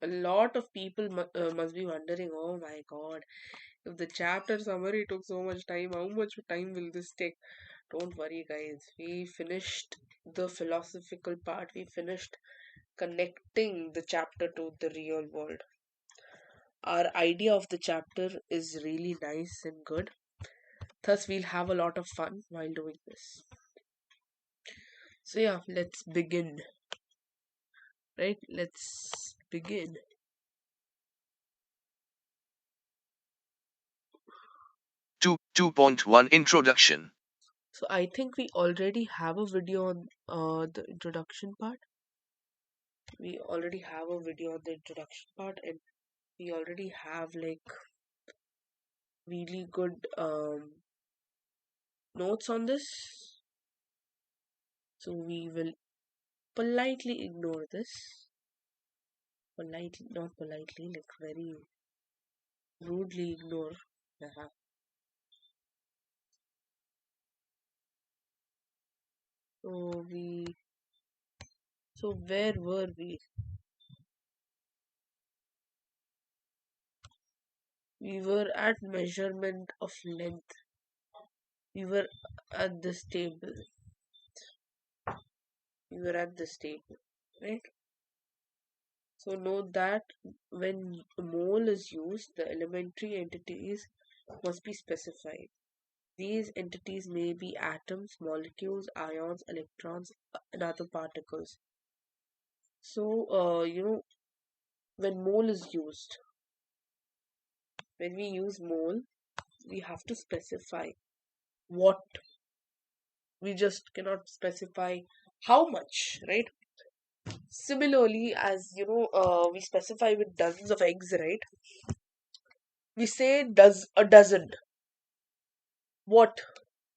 A lot of people must be wondering, oh my god, if the chapter summary took so much time, how much time will this take? Don't worry, guys. We finished the philosophical part, we finished connecting the chapter to the real world. Our idea of the chapter is really nice and good. Thus, we'll have a lot of fun while doing this. So, yeah, let's begin. Right? Let's begin. 2.1 Introduction. So, I think we already have a video on the introduction part. We already have a video on the introduction part, and we already have like really good notes on this. So, we will politely ignore this. Politely, not politely, like very rudely ignore. Uh-huh. So we, so where were we? We were at measurement of length. We were at this table. We were at this table, right? So note that when mole is used, the elementary entities must be specified. These entities may be atoms, molecules, ions, electrons, and other particles. So, when mole is used, when we use mole, we have to specify what. We just cannot specify how much, right? Similarly, as we specify with dozens of eggs, right? We say does a dozen. What?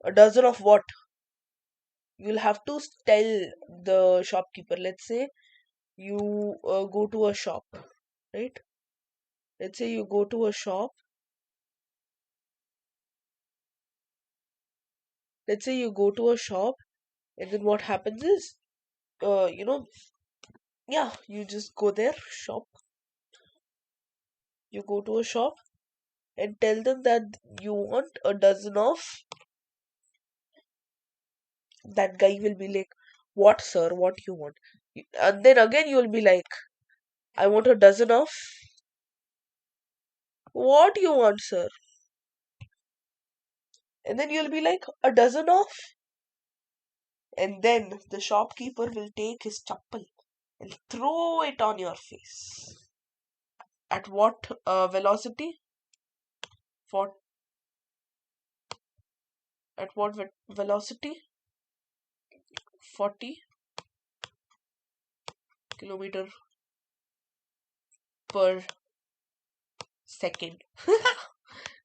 A dozen of what? You'll have to tell the shopkeeper. Let's say you go to a shop, right? Let's say you go to a shop. Let's say you go to a shop, and then what happens is, uh, you know, yeah, you just go there, shop. You go to a shop and tell them that you want a dozen of. That guy will be like, what, sir? What you want? And then again, you'll be like, I want a dozen of. What you want, sir? And then you'll be like, a dozen of. And then the shopkeeper will take his chappal and throw it on your face. At what velocity? For at what velocity? 40 kilometer per second.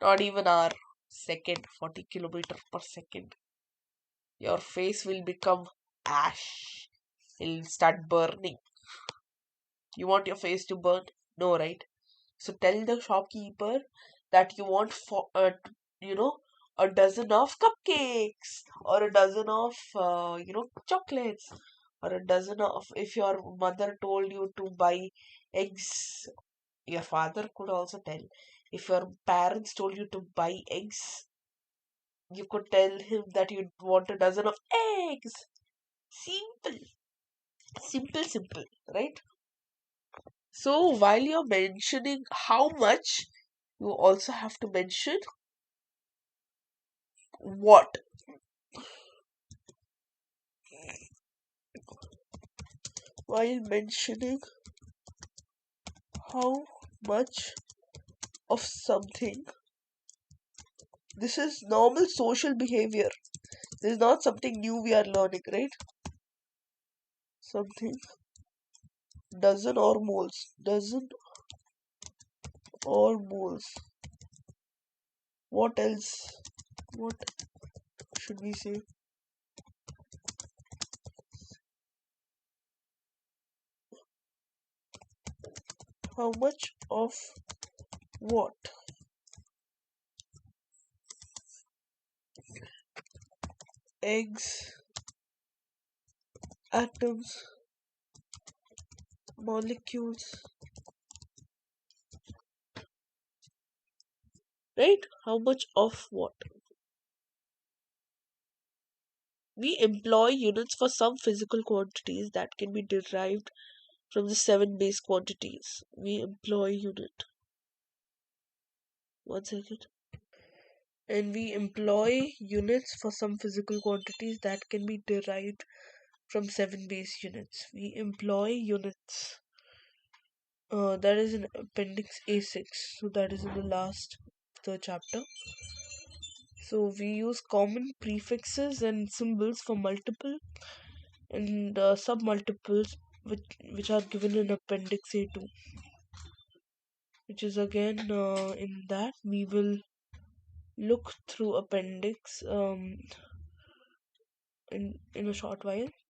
Not even hour. Second. 40 kilometer per second. Your face will become ash. It'll start burning. You want your face to burn? No, right? So tell the shopkeeper that you want you know, a dozen of cupcakes or a dozen of chocolates or a dozen of. If your mother told you to buy eggs, your father could also tell. If your parents told you to buy eggs, you could tell him that you want a dozen of eggs. Simple, simple, simple, right? So while you're mentioning how much, you also have to mention what. While mentioning how much of something, this is normal social behavior. This is not something new we are learning, right? Something, dozen or moles. Dozen or moles. What else? What should we say? How much of what? Eggs, atoms, molecules, right? How much of what? We employ units for some physical quantities that can be derived from the seven base quantities. We employ unit. One second. And we employ units for some physical quantities that can be derived from seven base units. We employ units. That is in Appendix A6. So that is in the last the chapter. So we use common prefixes and symbols for multiple and submultiples which are given in Appendix A2, which is again in that we will look through appendix in a short while.